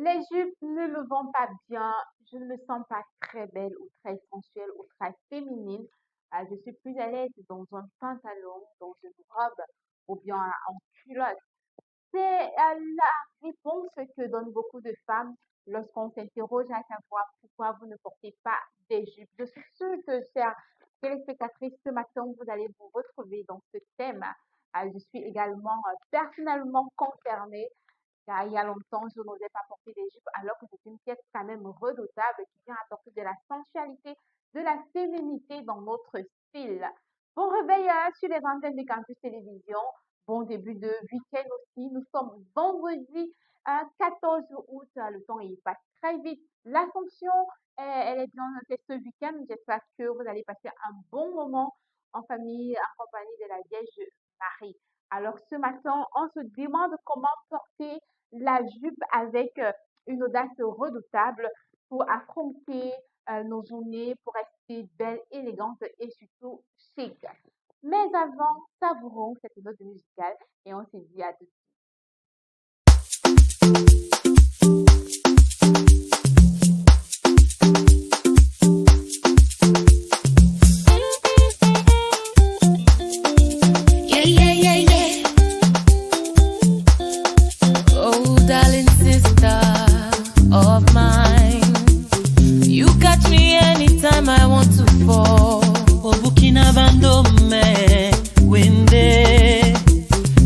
Les jupes ne me vont pas bien, je ne me sens pas très belle ou très sensuelle ou très féminine. Je suis plus à l'aise dans un pantalon, dans une robe ou bien en culotte. C'est la réponse que donnent beaucoup de femmes lorsqu'on s'interroge à savoir pourquoi vous ne portez pas des jupes. Je suis sûre que, chère téléspectatrice, ce matin, vous allez vous retrouver dans ce thème. Je suis également personnellement concernée car il y a longtemps, je n'osais pas porter des jupes alors que c'est une pièce quand même redoutable qui vient apporter de la sensualité, de la féminité dans notre style. Bon réveil sur les antennes de Campus Télévision. Bon début de week-end aussi. Nous sommes vendredi 14 août. Le temps il passe très vite. L'Assomption, elle est bien ce week-end. J'espère que vous allez passer un bon moment en famille, en compagnie de la Vierge Marie. Alors ce matin, on se demande comment porter la jupe avec une audace redoutable pour affronter nos journées, pour rester belle, élégante et surtout chic. Mais avant, savourons cette note musicale et on se dit à tout de suite. Yeah, yeah, yeah, yeah. Oh, darling sister of mine, you catch me anytime I want to fall. Obukina bandome wende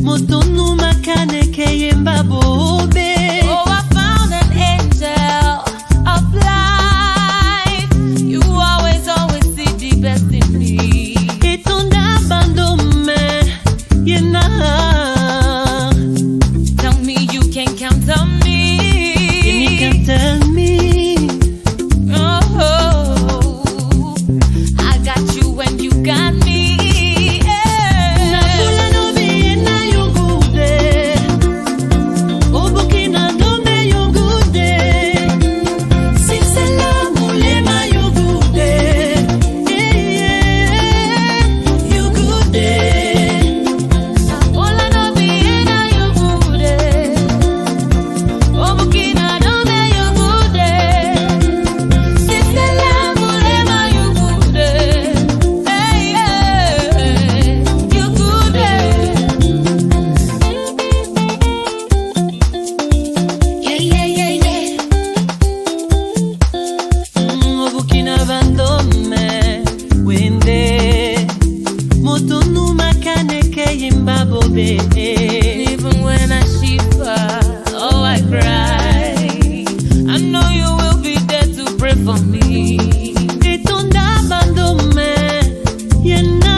mutunu makane keyemba bobe. Oh, I found an angel of life. You always see the best in me. Etonda bandome yena. Tell me you can count on me. You can tell me. Oh, I got you when you got me. Nakula no be na yungude. Obukina dome yungude. Sisela mulema yungude. Yungude. Ola no be na you good. Obukina no be you good. Sisela mulema you good. Hey, hey, you good. Yeah, yeah, yeah, yeah. Obukina bandome wende mutunu makane keyemba bobe. Even when I shiver, oh I cry. I know you will be there to pray for me. Etonda bandome yena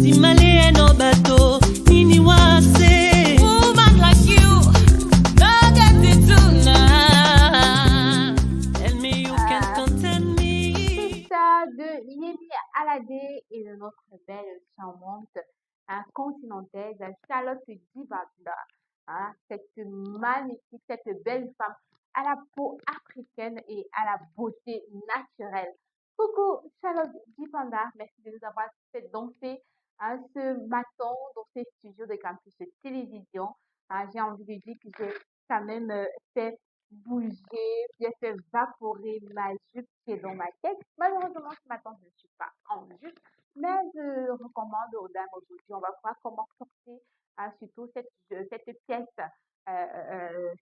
simale no bato nini wase. Woman like you, don't get it tonight. Tell me you can content me. C'est ça de Yemi Alade et de notre belle charmante continentaise Charlotte Dibanda. Cette magnifique, cette belle femme à la peau africaine et à la beauté naturelle. Coucou Charlotte Dibanda, merci de nous avoir fait danser ce matin dans ces studios de campus télévision. J'ai envie de dire que j'ai quand même fait bouger, bien fait vaporer ma jupe qui est dans ma tête. Malheureusement, ce matin, je ne suis pas en jupe, mais je recommande aux dames aujourd'hui, on va voir comment porter surtout cette pièce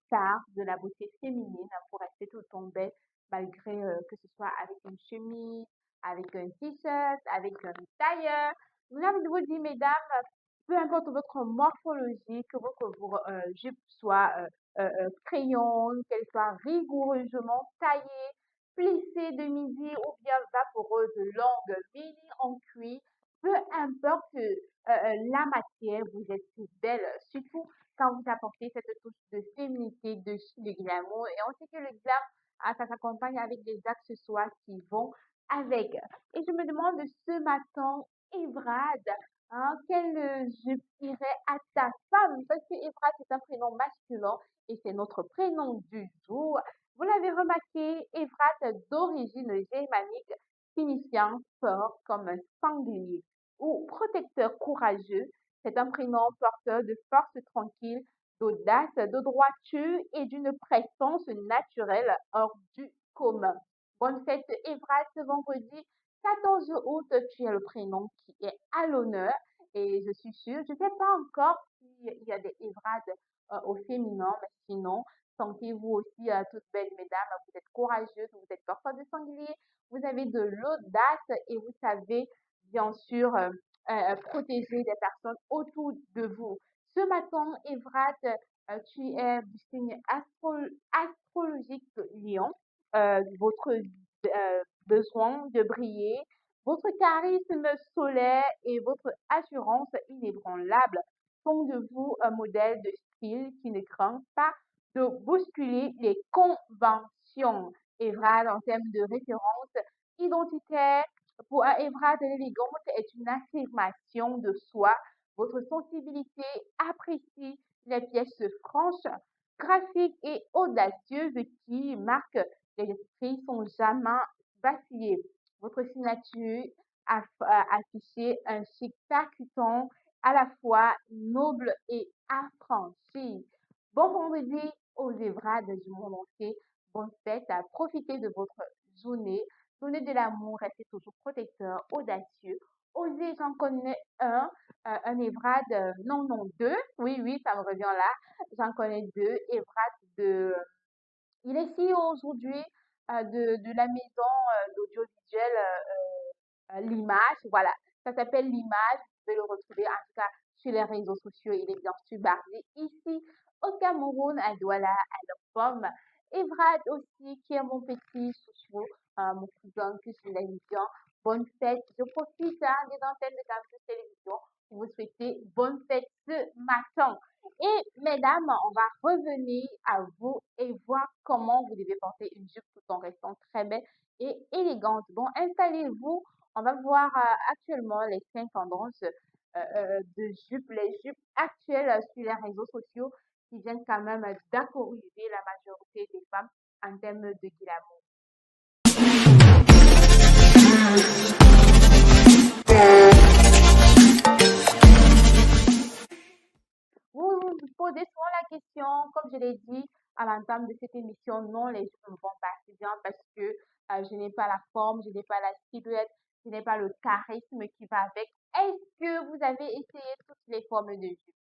star de la beauté féminine pour rester tout le temps belle, malgré que ce soit avec une chemise, avec un t-shirt, avec un tailleur. J'ai envie de vous dire, mesdames, peu importe votre morphologie, que votre jupe soit crayon, qu'elle soit rigoureusement taillée, plissée de midi ou bien vaporeuse longue, mini en cuir, peu importe la matière, vous êtes belle, surtout quand vous apportez cette touche de féminité, de glamour. Et on sait que le glam, ça s'accompagne avec des accessoires qui vont avec. Et je me demande ce matin, Evrad, quel jupe irait à ta femme? Parce que Evrad, c'est un prénom masculin et c'est notre prénom du jour. Vous l'avez remarqué, Evrat d'origine germanique, signifiant fort comme un sanglier ou protecteur courageux. C'est un prénom porteur de force tranquille, d'audace, de droiture et d'une présence naturelle hors du commun. Bonne fête Evrad, ce vendredi 14 août, tu es le prénom qui est à l'honneur et je suis sûre, je ne sais pas encore s'il y a des Evrad au féminin, mais sinon, sentez-vous aussi toutes belles mesdames, vous êtes courageuses, vous êtes parfois de sanglier, vous avez de l'audace et vous savez bien sûr protéger des personnes autour de vous. Ce matin, Evrad, tu es du signe astrologique Lion. Votre besoin de briller, votre charisme solaire et votre assurance inébranlable font de vous un modèle de style qui ne craint pas de bousculer les conventions. Evrad, en termes de référence identitaire, pour un Evrad, l'élégance est une affirmation de soi. Votre sensibilité apprécie les pièces franches, graphiques et audacieuses qui marquent les esprits sans jamais vaciller. Votre signature affichée un chic percutant, à la fois noble et affranchi. Bon vendredi aux Évrades du monde entier. Bonne fête, profitez de votre journée. Donnez de l'amour, restez toujours protecteur, audacieux. Osez, j'en connais un Evrad, non, non, deux. Oui, oui, ça me revient là. J'en connais deux. Evrad de il est CEO aujourd'hui de la maison d'audiovisuel L'Image. Voilà, ça s'appelle L'Image. Vous pouvez le retrouver en tout cas sur les réseaux sociaux. Il est bien sûr basé ici au Cameroun, à Douala, à la Pomme. Evrad aussi, qui est mon petit chouchou, mon cousin que je l'aime bien. Bonne fête. Je profite des antennes de Campus Télévision pour vous souhaiter bonne fête ce matin. Et mesdames, on va revenir à vous et voir comment vous devez porter une jupe tout en restant très belle et élégante. Bon, installez-vous. On va voir actuellement les 5 tendances de jupes, les jupes actuelles sur les réseaux sociaux qui viennent quand même d'accorder la majorité des femmes en termes de glamour. Vous vous posez souvent la question, comme je l'ai dit à l'entame de cette émission, non, les jupes ne vont pas assez bien parce que je n'ai pas la forme, je n'ai pas la silhouette, je n'ai pas le charisme qui va avec. Est-ce que vous avez essayé toutes les formes de jupes?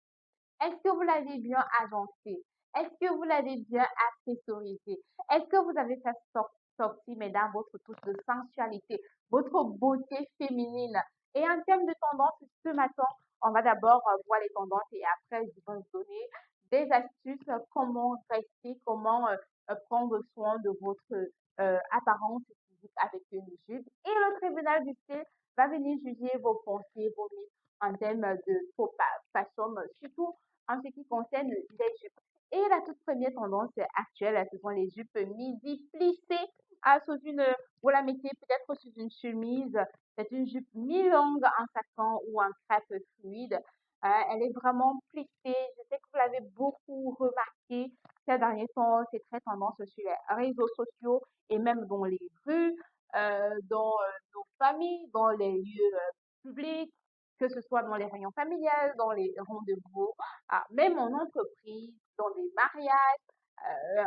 Est-ce que vous l'avez bien agencé? Est-ce que vous l'avez bien accessorisé? Est-ce que vous avez fait sortir, mesdames, votre touche de sensualité, votre beauté féminine? Et en termes de tendance, ce matin, on va d'abord voir les tendances et après, je vais vous donner des astuces comment rester, comment prendre soin de votre apparence physique avec une jupe. Et le tribunal du style va venir juger vos pensées, vos mythes en termes de faux fashion, surtout en ce qui concerne les jupes. Et la toute première tendance actuelle, ce sont les jupes midi plissées. Sous une, vous la mettez peut-être sous une chemise. C'est une jupe mi-longue en satin ou en crêpe fluide. Elle est vraiment plissée. Je sais que vous l'avez beaucoup remarqué ces derniers temps. C'est très tendance sur les réseaux sociaux et même dans les rues, dans nos familles, dans les lieux publics, que ce soit dans les réunions familiales, dans les rendez-vous, même en entreprise, dans des mariages.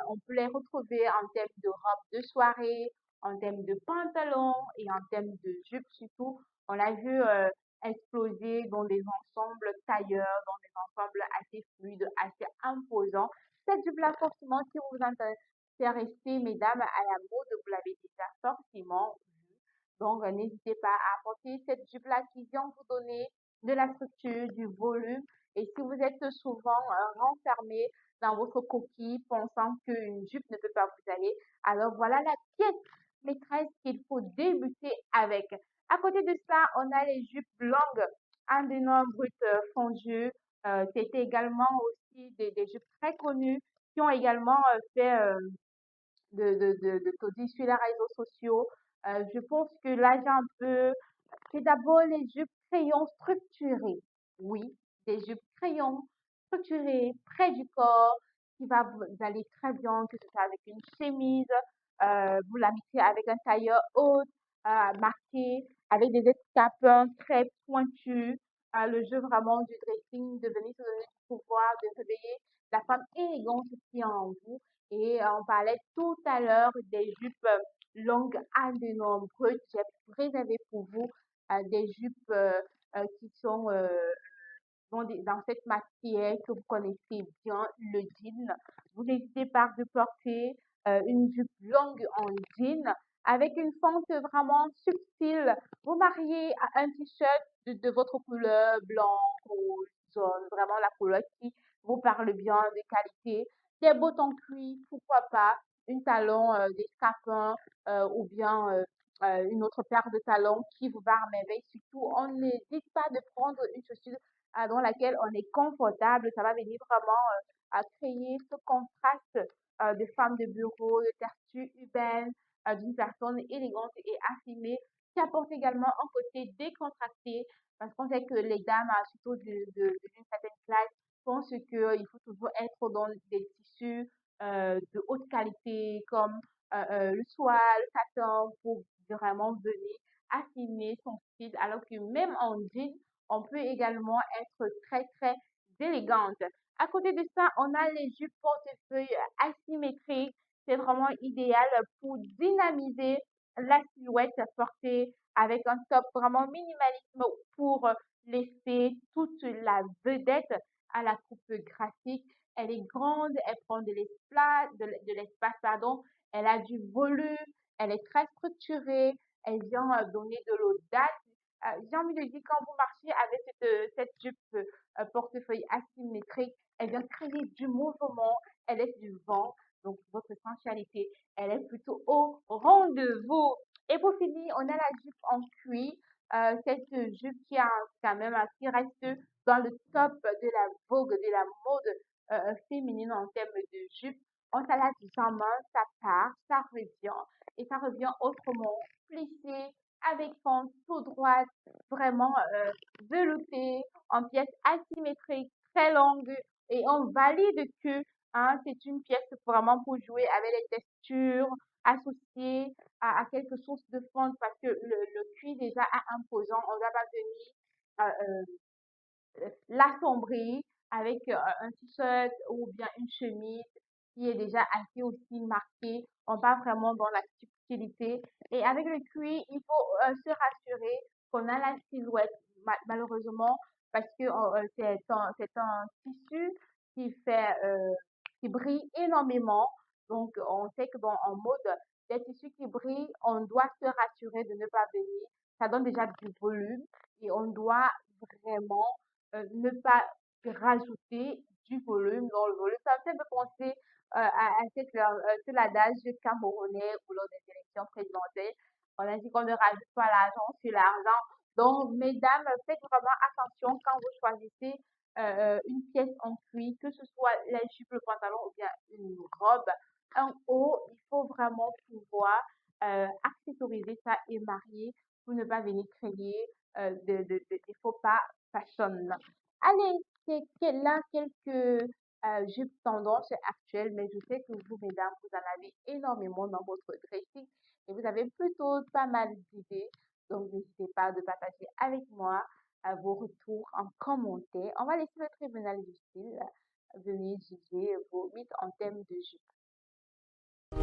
On peut les retrouver en termes de robes de soirée, en termes de pantalons et en termes de jupes surtout. On l'a vu exploser dans des ensembles tailleurs, dans des ensembles assez fluides, assez imposants. Cette jupe-là, forcément, si vous vous intéressez, mesdames, à la mode, vous l'avez déjà forcément vu. Donc, n'hésitez pas à porter cette jupe-là qui vient vous donner de la structure, du volume. Et si vous êtes souvent renfermé dans votre coquille, pensant qu'une jupe ne peut pas vous aller, alors voilà la pièce maîtresse qu'il faut débuter avec. À côté de ça, on a les jupes longues en dénom brut fondu. C'était également aussi des jupes très connues qui ont également fait de taudis sur les réseaux sociaux. Je pense que là, j'ai un peu c'est d'abord les jupes crayons structurées. Oui, des jupes crayons structurées près du corps qui va vous aller très bien, que ce soit avec une chemise, vous la mettez avec un tailleur haut, marqué, avec des escarpins très pointus, le jeu vraiment du dressing, de venir se donner du pouvoir, de réveiller la femme élégante qui est en vous. Et on parlait tout à l'heure des jupes longues à de nombreux. J'ai réservé pour vous des jupes qui sont dans cette matière que vous connaissez bien, le jean. Vous n'hésitez pas de porter une jupe longue en jean avec une fente vraiment subtile. Vous mariez à un t-shirt de votre couleur, blanc, rouge, jaune, vraiment la couleur qui vous parle bien, de qualité. Des bottes en cuir, pourquoi pas, une talon, des scapins ou bien une autre paire de talons qui vous va à merveille. Surtout, on n'hésite pas de prendre une chaussure dans laquelle on est confortable. Ça va venir vraiment à créer ce contraste de femme de bureau, de vertu urbaine, d'une personne élégante et affinée, qui apporte également un côté décontracté, parce qu'on sait que les dames, surtout d'une certaine classe, pensent qu'il faut toujours être dans des tissus de haute qualité, comme le soie, le satin, pour vraiment venir affiner son style, alors que même en jean, on peut également être très, très élégante. À côté de ça, on a les jupes portefeuille asymétriques. C'est vraiment idéal pour dynamiser la silhouette portée avec un top vraiment minimalisme pour laisser toute la vedette à la coupe graphique. Elle est grande, elle prend de l'espace, pardon. Elle a du volume, elle est très structurée, elle vient donner de l'audace. J'ai envie de dire, quand vous marchez avec cette jupe portefeuille asymétrique, elle vient créer du mouvement, elle laisse du vent. Donc, votre sensualité, elle est plutôt au rendez-vous. Et pour finir, on a la jupe en cuir. Cette jupe qui a quand même, qui reste dans le top de la vogue, de la mode féminine en termes de jupe. On s'en lasse sans main, ça part, ça revient. Et ça revient autrement, plissé, avec fente tout droite, vraiment velouté, en pièces asymétriques, très longues et en valide que c'est une pièce vraiment pour jouer avec les textures associées à quelque chose de fond parce que le cuir déjà est imposant. On va pas venir l'assombrir avec un t-shirt ou bien une chemise qui est déjà assez aussi marquée. On part vraiment dans la subtilité. Et avec le cuir, il faut se rassurer qu'on a la silhouette, malheureusement, parce que c'est un tissu qui fait, qui brille énormément. Donc, on sait que dans en mode, les tissus qui brillent, on doit se rassurer de ne pas venir. Ça donne déjà du volume et on doit vraiment ne pas rajouter du volume dans le volume. Ça me fait me penser cet adage camerounais ou lors des élections présidentielles. On a dit qu'on ne rajoute pas l'argent sur l'argent. Donc, mesdames, faites vraiment attention quand vous choisissez une pièce en cuir, que ce soit la jupe, le pantalon ou bien une robe. En haut, il faut vraiment pouvoir accessoriser ça et marier pour ne pas venir créer des faux pas fashion. Allez, là quelques jupes tendance actuelles, mais je sais que vous, mesdames, vous en avez énormément dans votre dressing et vous avez plutôt pas mal d'idées. Donc, n'hésitez pas de partager avec moi vos retours en commentaire. On va laisser le tribunal du style venir juger vos mythes en termes de jupes.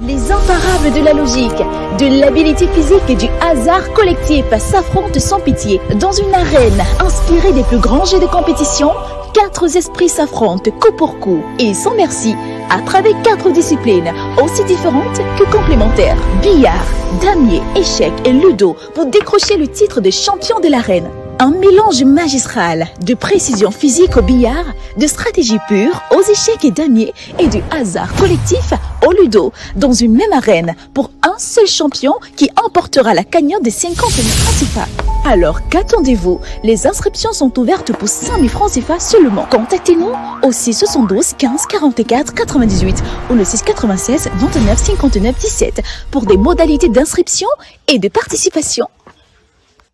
Les imparables de la logique, de l'habilité physique et du hasard collectif s'affrontent sans pitié. Dans une arène inspirée des plus grands jeux de compétition, 4 esprits s'affrontent coup pour coup et sans merci à travers 4 disciplines aussi différentes que complémentaires. Billard, damier, échecs et ludo pour décrocher le titre de champion de l'arène. Un mélange magistral de précision physique au billard, de stratégie pure aux échecs et damiers et du hasard collectif au ludo dans une même arène pour un seul champion qui emportera la cagnotte des 50 000 francs CFA. Alors qu'attendez-vous? Les inscriptions sont ouvertes pour 5 000 francs CFA seulement. Contactez-nous au 672 15 44 98 ou le 696 29 59 17 pour des modalités d'inscription et de participation.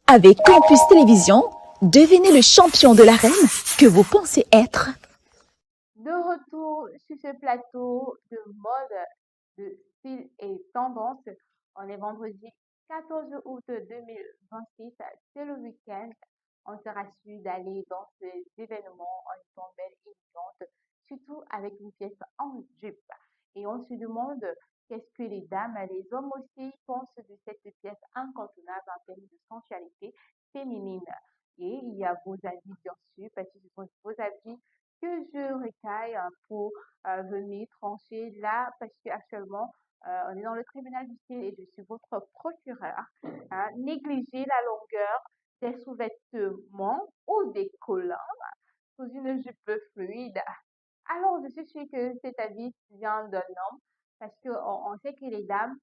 Avec Campus Télévision, devenez le champion de l'arène que vous pensez être. De retour sur ce plateau de mode, de style et tendance, on est vendredi 14 août 2026, c'est le week-end. On sera sûr d'aller dans ces événements en étant belle et élégante surtout avec une pièce en jupe. Et on se demande qu'est-ce que les dames, les hommes aussi pensent de cette pièce incontournable en termes de sensualité féminine. Et il y a vos avis, bien sûr, parce que ce sont vos avis que je recaille pour venir trancher là, parce qu'actuellement, on est dans le tribunal du style et je suis votre procureur. Négliger la longueur des sous-vêtements ou des collants sous une jupe fluide. Alors, je suis sûre que cet avis vient d'un homme parce qu'on sait que les dames,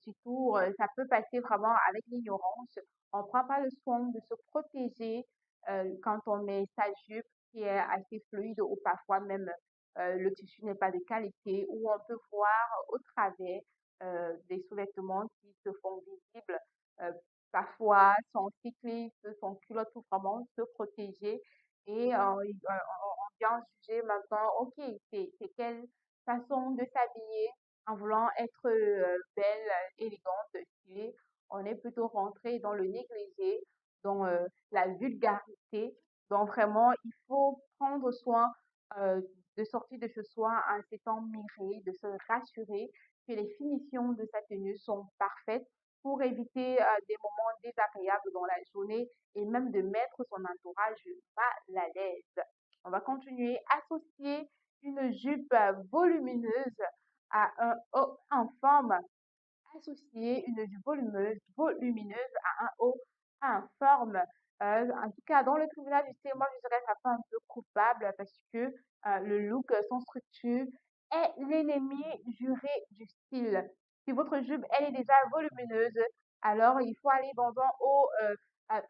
surtout, ça peut passer vraiment avec l'ignorance. On ne prend pas le soin de se protéger quand on met sa jupe qui est assez fluide ou parfois même le tissu n'est pas de qualité ou on peut voir au travers des sous-vêtements qui se font visibles. euh, Parfois, son cycliste, son culotte pour vraiment se protéger et bien juger maintenant, ok, c'est quelle façon de s'habiller en voulant être belle, élégante, stylée. On est plutôt rentré dans le négligé, dans la vulgarité. Donc vraiment, il faut prendre soin euh, de sortir de chez soi en s'étant miré, de se rassurer que les finitions de sa tenue sont parfaites pour éviter des moments désagréables dans la journée et même de mettre son entourage mal à l'aise. On va continuer. Associer une jupe volumineuse à un haut en forme. Associer une jupe volumineuse à un haut en forme. En tout cas, dans le tribunal du style, moi, je dirais que ça fait un peu coupable parce que le look sans structure est l'ennemi juré du style. Si votre jupe, elle est déjà volumineuse, alors il faut aller dans un haut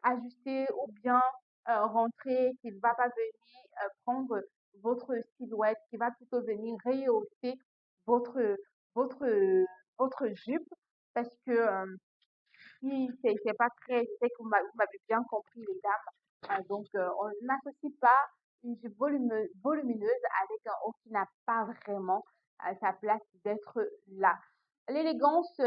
ajusté ou bien rentrer qui ne va pas venir prendre votre silhouette, qui va plutôt venir rehausser votre, votre, votre jupe parce que si c'est pas très, je sais que vous m'avez bien compris les dames. Donc on n'associe pas une jupe volumineuse avec un haut qui n'a pas vraiment sa place d'être là. L'élégance,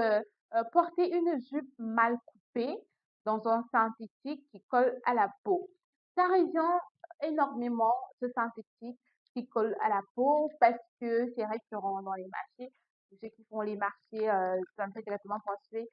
porter une jupe mal coupée dans un synthétique qui colle à la peau. Ça revient énormément ce synthétique qui colle à la peau parce que c'est récurrent dans les marchés. Ceux qui font les marchés, ça me fait directement penser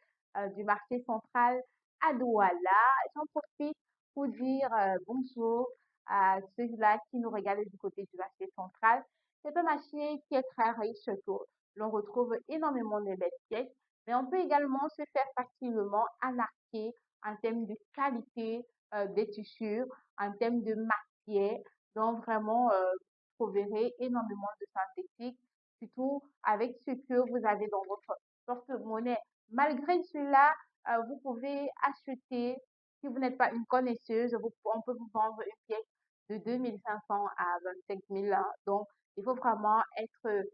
du marché central à Douala. J'en profite pour dire bonjour à ceux-là qui nous regardent du côté du marché central. C'est un marché qui est très riche, surtout. L'on retrouve énormément de belles pièces, mais on peut également se faire facilement arnaquer en termes de qualité des tissus, en termes de matière. Donc vraiment, vous trouverez énormément de synthétiques, surtout avec ce que vous avez dans votre porte-monnaie. Malgré cela, vous pouvez acheter, si vous n'êtes pas une connaisseuse, on peut vous vendre une pièce de 2500 à 25 000. Donc, il faut vraiment être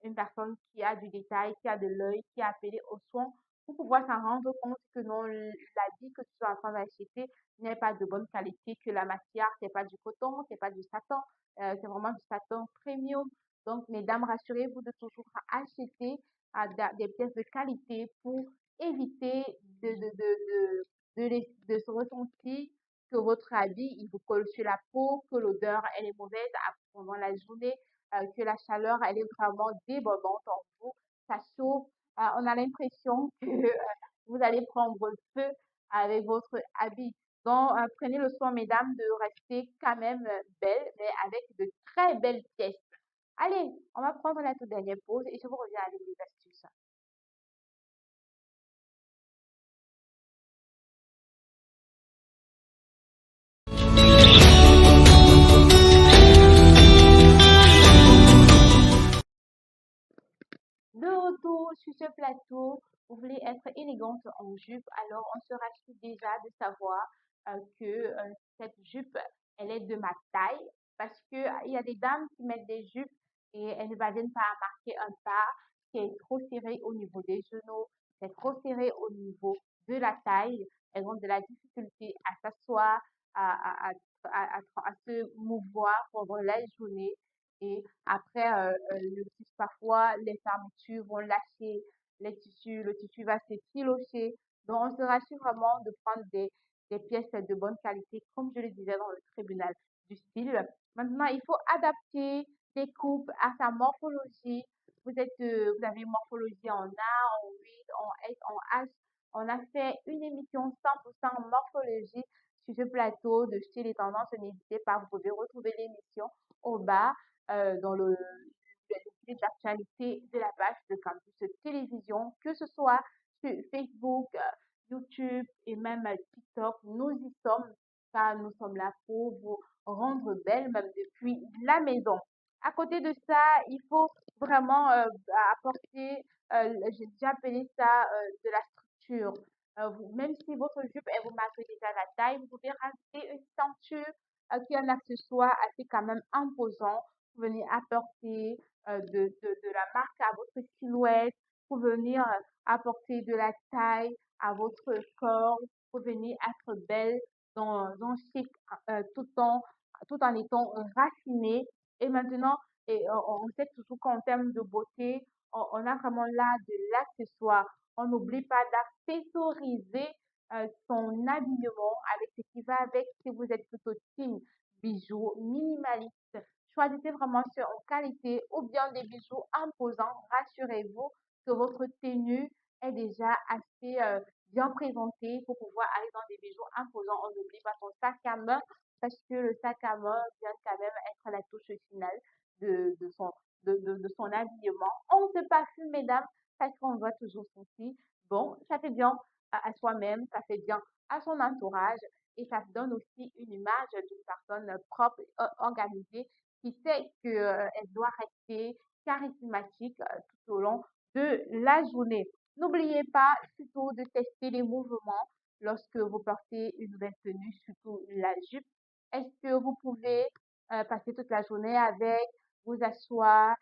une personne qui a du détail, qui a de l'œil, qui a appelé au soin pour pouvoir s'en rendre compte que non, l'habit que tu es en train d'acheter n'est pas de bonne qualité, que la matière, c'est pas du coton, c'est pas du satin, c'est vraiment du satin premium. Donc, mesdames, rassurez-vous de toujours acheter des pièces de qualité pour éviter de se ressentir que votre habit, il vous colle sur la peau, que l'odeur, elle est mauvaise pendant la journée, que la chaleur, elle est vraiment débordante en vous. Ça chauffe. On a l'impression que vous allez prendre feu avec votre habit. Donc, prenez le soin, mesdames, de rester quand même belle, mais avec de très belles pièces. Allez, on va prendre la toute dernière pause et je vous reviens avec des astuces. De retour sur ce plateau, vous voulez être élégante en jupe, alors on se rassure déjà de savoir que cette jupe, elle est de ma taille parce que il y a des dames qui mettent des jupes et elles ne parviennent pas à marquer un pas qui est trop serré au niveau des genoux, c'est trop serré au niveau de la taille. Elles ont de la difficulté à s'asseoir, à se mouvoir pendant la journée. Et après, parfois, les fermetures vont lâcher le tissu va se filocher. Donc, on se rassure vraiment de prendre des pièces de bonne qualité, comme je le disais dans le tribunal du style. Maintenant, il faut adapter découpe, à sa morphologie. Vous avez une morphologie en A, en 8, en S, en H. On a fait une émission 100% morphologie sur ce plateau de Chez les Tendances. N'hésitez pas, vous pouvez retrouver l'émission au bas dans le fil d'actualité de la page de Campus Télévision, que ce soit sur Facebook, YouTube et même TikTok. Nous y sommes, car nous sommes là pour vous rendre belle, même depuis la maison. À côté de ça, il faut vraiment apporter, j'ai déjà appelé ça de la structure. Même si votre jupe, elle vous marque déjà la taille, vous pouvez rajouter une ceinture qui est un accessoire assez quand même imposant pour venir apporter de la marque à votre silhouette, pour venir apporter de la taille à votre corps, pour venir être belle dans un chic tout en étant raciné. Et maintenant, on sait toujours qu'en termes de beauté, on a vraiment là de l'accessoire. On n'oublie pas d'accessoriser son habillement avec ce qui va avec si vous êtes plutôt team bijoux minimaliste. Choisissez vraiment sur en qualité ou bien des bijoux imposants. Rassurez-vous que votre tenue est déjà assez bien présentée pour pouvoir aller dans des bijoux imposants. On n'oublie pas son sac à main parce que le sac à main vient quand même être la touche finale de son, de son habillement. On se parfume, mesdames, parce qu'on doit toujours sentir bon. Ça fait bien à soi-même, ça fait bien à son entourage et ça donne aussi une image d'une personne propre, organisée, qui sait qu'elle doit rester charismatique tout au long de la journée. N'oubliez pas surtout de tester les mouvements lorsque vous portez une nouvelle tenue, surtout la jupe. Est-ce que vous pouvez passer toute la journée avec, vous asseoir,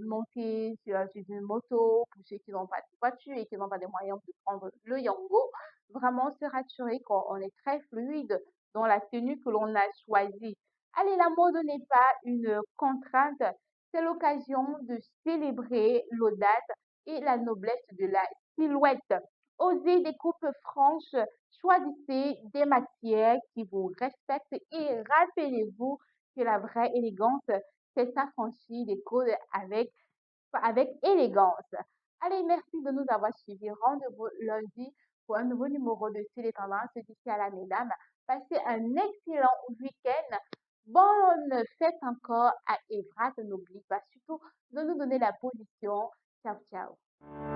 monter sur une moto pour ceux qui n'ont pas de voiture et qui n'ont pas de moyens de prendre le Yango? Vraiment se rassurer qu'on est très fluide dans la tenue que l'on a choisie. Allez, la mode n'est pas une contrainte, c'est l'occasion de célébrer l'audace et la noblesse de la silhouette. Osez des coupes franches, choisissez des matières qui vous respectent et rappelez-vous que la vraie élégance, c'est s'affranchir des codes avec élégance. Allez, merci de nous avoir suivis. Rendez-vous lundi pour un nouveau numéro de Style et Tendance d'ici à la mesdames. Passez un excellent week-end. Bonne fête encore à Evra. N'oublie pas surtout de nous donner la position. Ciao, ciao.